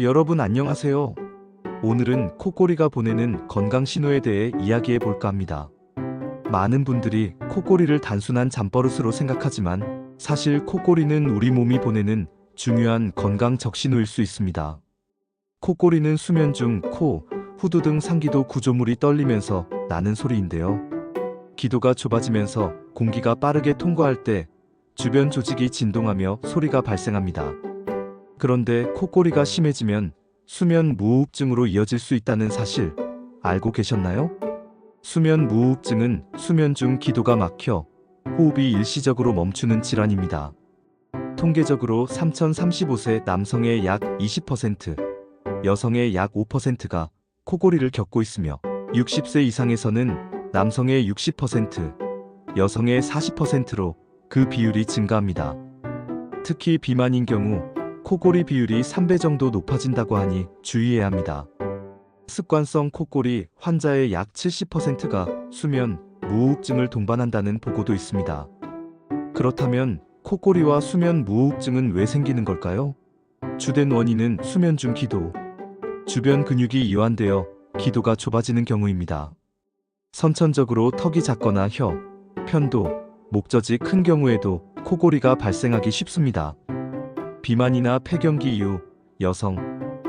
여러분 안녕하세요. 오늘은 코골이가 보내는 건강 신호에 대해 이야기해 볼까 합니다. 많은 분들이 코골이를 단순한 잠버릇으로 생각하지만 사실 코골이는 우리 몸이 보내는 중요한 건강 적신호일 수 있습니다. 코골이는 수면 중 코, 후두 등 상기도 구조물이 떨리면서 나는 소리인데요. 기도가 좁아지면서 공기가 빠르게 통과할 때 주변 조직이 진동하며 소리가 발생합니다. 그런데 코골이가 심해지면 수면 무호흡증으로 이어질 수 있다는 사실 알고 계셨나요? 수면 무호흡증은 수면 중 기도가 막혀 호흡이 일시적으로 멈추는 질환입니다. 통계적으로 3035세 남성의 약 20%, 여성의 약 5%가 코골이를 겪고 있으며 60세 이상에서는 남성의 60%, 여성의 40%로 그 비율이 증가합니다. 특히 비만인 경우 코골이 비율이 3배 정도 높아진다고 하니 주의해야 합니다. 습관성 코골이 환자의 약 70%가 수면 무호흡증을 동반한다는 보고도 있습니다. 그렇다면 코골이와 수면 무호흡증은 왜 생기는 걸까요? 주된 원인은 수면 중 기도, 주변 근육이 이완되어 기도가 좁아지는 경우입니다. 선천적으로 턱이 작거나 혀, 편도, 목젖이 큰 경우에도 코골이가 발생하기 쉽습니다. 비만이나 폐경기 이후 여성,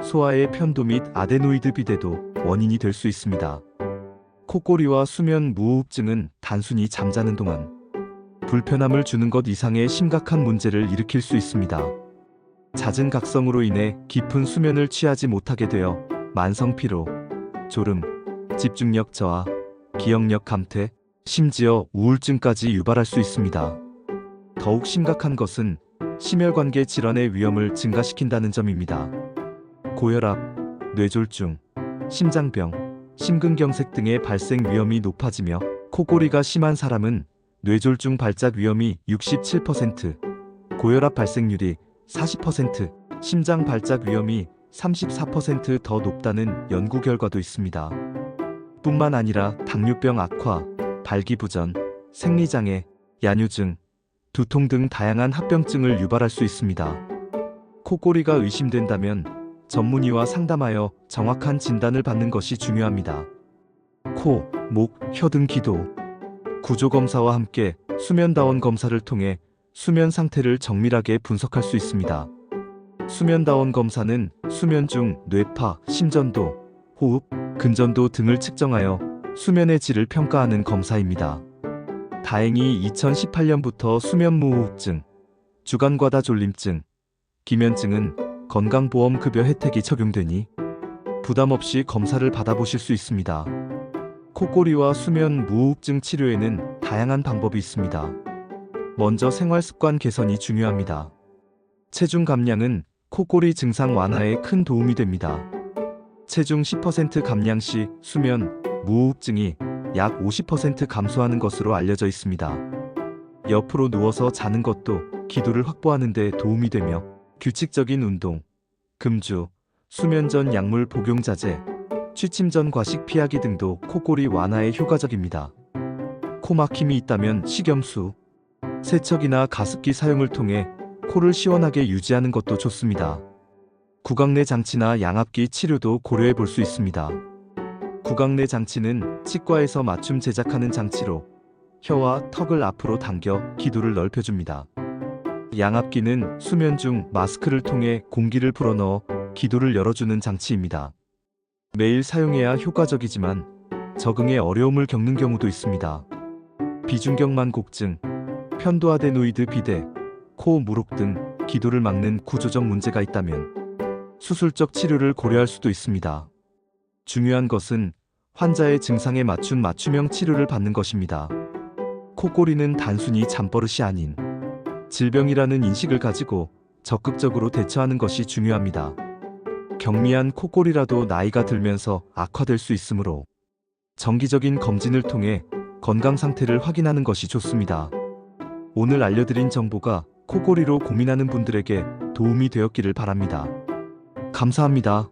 소아의 편도 및 아데노이드 비대도 원인이 될 수 있습니다. 코골이와 수면 무호흡증은 단순히 잠자는 동안 불편함을 주는 것 이상의 심각한 문제를 일으킬 수 있습니다. 잦은 각성으로 인해 깊은 수면을 취하지 못하게 되어 만성 피로, 졸음, 집중력 저하, 기억력 감퇴, 심지어 우울증까지 유발할 수 있습니다. 더욱 심각한 것은 심혈관계 질환의 위험을 증가시킨다는 점입니다. 고혈압, 뇌졸중, 심장병, 심근경색 등의 발생 위험이 높아지며 코골이가 심한 사람은 뇌졸중 발작 위험이 67%, 고혈압 발생률이 40%, 심장 발작 위험이 34% 더 높다는 연구 결과도 있습니다. 뿐만 아니라 당뇨병 악화, 발기부전, 생리장애, 야뇨증, 두통 등 다양한 합병증을 유발할 수 있습니다. 코골이가 의심된다면 전문의와 상담하여 정확한 진단을 받는 것이 중요합니다. 코, 목, 혀 등 기도, 구조검사와 함께 수면다원 검사를 통해 수면 상태를 정밀하게 분석할 수 있습니다. 수면다원 검사는 수면 중 뇌파, 심전도, 호흡, 근전도 등을 측정하여 수면의 질을 평가하는 검사입니다. 다행히 2018년부터 수면무호흡증, 주간과다졸림증, 기면증은 건강보험급여 혜택이 적용되니 부담 없이 검사를 받아보실 수 있습니다. 코골이와 수면무호흡증 치료에는 다양한 방법이 있습니다. 먼저 생활습관 개선이 중요합니다. 체중 감량은 코골이 증상 완화에 큰 도움이 됩니다. 체중 10% 감량 시 수면 무호흡증이 약 50% 감소하는 것으로 알려져 있습니다. 옆으로 누워서 자는 것도 기도를 확보하는 데 도움이 되며 규칙적인 운동, 금주, 수면 전 약물 복용 자제, 취침 전 과식 피하기 등도 코골이 완화에 효과적입니다. 코 막힘이 있다면 식염수, 세척이나 가습기 사용을 통해 코를 시원하게 유지하는 것도 좋습니다. 구강내 장치나 양압기 치료도 고려해 볼 수 있습니다. 구강내 장치는 치과에서 맞춤 제작하는 장치로 혀와 턱을 앞으로 당겨 기도를 넓혀줍니다. 양압기는 수면 중 마스크를 통해 공기를 불어넣어 기도를 열어주는 장치입니다. 매일 사용해야 효과적이지만 적응에 어려움을 겪는 경우도 있습니다. 비중경만곡증, 편도아데노이드 비대, 코, 무록 등 기도를 막는 구조적 문제가 있다면 수술적 치료를 고려할 수도 있습니다. 중요한 것은 환자의 증상에 맞춘 맞춤형 치료를 받는 것입니다. 코골이는 단순히 잠버릇이 아닌 질병이라는 인식을 가지고 적극적으로 대처하는 것이 중요합니다. 경미한 코골이라도 나이가 들면서 악화될 수 있으므로 정기적인 검진을 통해 건강 상태를 확인하는 것이 좋습니다. 오늘 알려드린 정보가 코골이로 고민하는 분들에게 도움이 되었기를 바랍니다. 감사합니다.